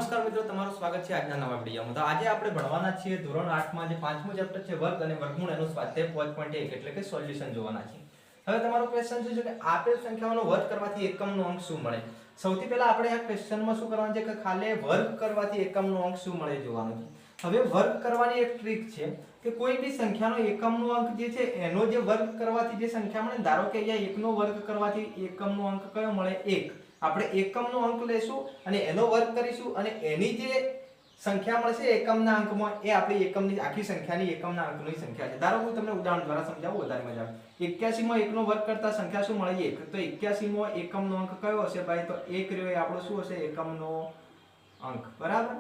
નમસ્કાર મિત્રો, તમારું સ્વાગત છે આજના નવા વિડિયોમાં। તો આજે આપણે ભણવાના છીએ ધોરણ 8 માં જે પાંચમું ચેપ્ટર છે વર્ગ અને વર્ગમૂળ એનું સ્વાધ્યાય 5.1 એટલે કે સોલ્યુશન જોવાના છે। હવે તમારો ક્વેશ્ચન છે કે આપેલ સંખ્યાઓનો વર્ગ કરવાથી એકમનો અંક શું મળે। સૌથી પહેલા આપણે આ ક્વેશ્ચનમાં શું કરવાનું છે કે ખાલી વર્ગ કરવાથી એકમનો અંક શું મળે જોવાનું છે। હવે વર્ગ કરવાની એક ટ્રીક છે કે કોઈ બી સંખ્યાનો એકમનો અંક જે છે એનો જે વર્ગ કરવાથી જે સંખ્યા મળે, ધારો કે અહીંયા 1 નો વર્ગ કરવાથી એકમનો અંક કયો મળે 1, આપણે એકમનો અંક લેશું અને એનો વર્ગ કરીશું અને એની જે સંખ્યા મળશે એકમના અંકમાં એ આપણી એકમની આખી સંખ્યાની એકમના અંકની સંખ્યા છે। ધારો હું તમને ઉદાહરણ દ્વારા સમજાવું વધારે મજા આવે। 81 માં 1 નો વર્ગ કરતા સંખ્યા શું મળે 1, તો 81 માં એકમનો અંક કયો હશે ભાઈ, તો 1 રહ્યો એ આપણો શું હશે એકમનો અંક, બરાબર।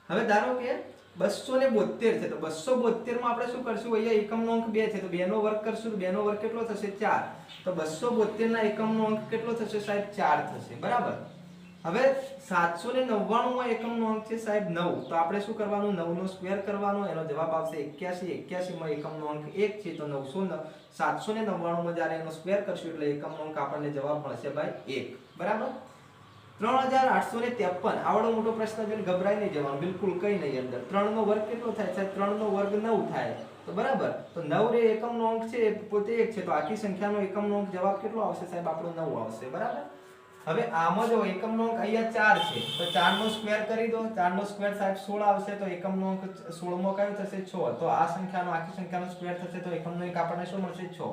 હવે ધારો કે 272 છે તો 272 માં આપણે શું કરશું, અહીંયા એકમનો અંક 2 છે તો 2 નો વર્ગ કરશું તો 2 નો વર્ગ કેટલો થશે 4, તો 272 ના એકમનો અંક કેટલો થશે સાહેબ 4 થશે, બરાબર। હવે 799 માં એકમનો અંક છે સાહેબ 9, તો આપણે શું કરવાનું 9 નો સ્ક્વેર કરવાનો, એનો જવાબ આવશે 81। 81 માં એકમનો અંક 1 છે તો 799 માં જ્યારે એનો સ્ક્વેર કરશું એટલે એકમનો અંક આપણને જવાબ મળશે ભાઈ 1, બરાબર। 3853 આવડો મોટો પ્રશ્ન જોઈને ગભરાઈ નહીં જવાનું, બિલકુલ કઈ નહીં અંદર। 3 નો વર્ગ કેટલો થાય સાહેબ, 3 નો વર્ગ 9 થાય, તો બરાબર, તો 9 રે એકમનો અંક છે પોતે 1 છે તો આખી સંખ્યાનો એકમનો અંક જવાબ કેટલો આવશે સાહેબ, આપણો 9 આવશે, બરાબર। હવે આમાં જો એકમનો અંક અહીંયા 4 છે તો 4 નો સ્ક્વેર કરી દો, 4 નો સ્ક્વેર સાહેબ 16 આવશે તો એકમનો અંક 16 માં કયો થશે 6, તો આ સંખ્યાનો આખી સંખ્યાનો સ્ક્વેર થશે તો એકમનો અંક આપણને શું મળશે 6।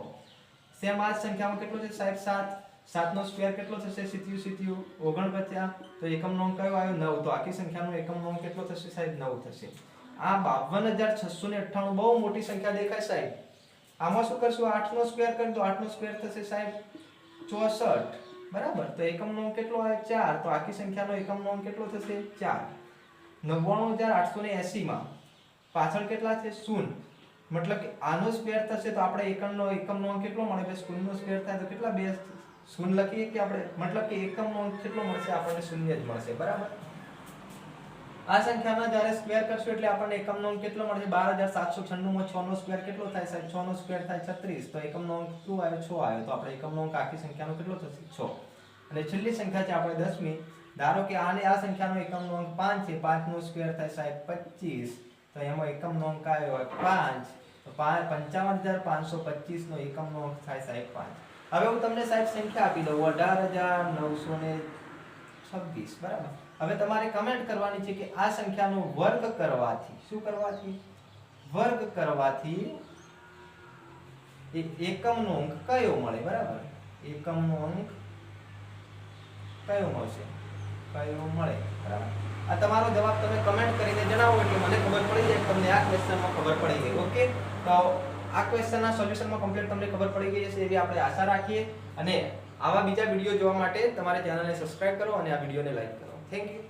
સેમ આ સંખ્યામાં કેટલો છે સાહેબ 7, 7 નો સ્ક્વેર કેટલો થશે 49, તો એકમનો અંક કયો આવ્યો 9, તો આખી સંખ્યાનો એકમનો અંક કેટલો થશે સાહેબ 9 થશે। આ 52698 બહુ મોટી સંખ્યા દેખાય સાહેબ, આમાં શું કરશું 8 નો સ્ક્વેર કરી દો, 8 નો સ્ક્વેર થશે સાહેબ 64, બરાબર, તો એકમનો અંક કેટલો આવે 4, તો આખી સંખ્યાનો એકમનો અંક કેટલો થશે 4। 99880 માં પાછળ કેટલા છે 0, મતલબ કે આનો સ્ક્વેર થશે તો આપણે એકમનો અંક કેટલો મળે, 0 નો સ્ક્વેર થાય તો કેટલા 2 0 લખીએ કે આપણે, મતલબ કે એકમનો અંક કેટલો મળશે આપણને 0 જ મળશે, બરાબર। આ સંખ્યાના જ્યારે સ્ક્વેર કરશું એટલે આપણને એકમનો અંક કેટલો મળશે 12796 માં 6 નો સ્ક્વેર કેટલો થાય સાહેબ, 6 નો સ્ક્વેર થાય 36, તો એકમનો અંક શું આવ્યો 6 આવ્યો, તો આપણે એકમનો અંક આખી સંખ્યાનો કેટલો થશે 6। અને છેલ્લી સંખ્યા છે આપણે 10મી, ધારો કે આને આ સંખ્યાનો એકમનો અંક 5 છે, 5 નો સ્ક્વેર થાય સાહેબ 25, તો એમાં એકમનો અંક આવ્યો 5, તો 55525 નો એકમનો અંક થાય સાહેબ 5। હવે હું તમને સાહેબ સંખ્યા આપી દઉં 18926, બરાબર। હવે તમારે કમેન્ટ કરવાની છે કે આ સંખ્યાનો વર્ગ કરવાથી શું કરવાથી, વર્ગ કરવાથી એકમનો અંક કયો મળે, બરાબર, એકમનો અંક કયો મળશે, કયો મળે, બરાબર। આ તમારો જવાબ તમે કમેન્ટ કરીને જણાવો એટલે મને ખબર પડી જાય તમને આ ક્વેશ્ચનમાં ખબર પડી ગઈ, ઓકે। તો આ ક્વેશ્ચનના સોલ્યુશનમાં કમ્પ્લીટ તમને ખબર પડી ગઈ હશે એવી આપણે આશા રાખીએ, અને આવા બીજા વિડિયો જોવા માટે તમારી ચેનલને સબસ્ક્રાઇબ કરો અને આ વિડિયોને લાઈક કરો। Thank you.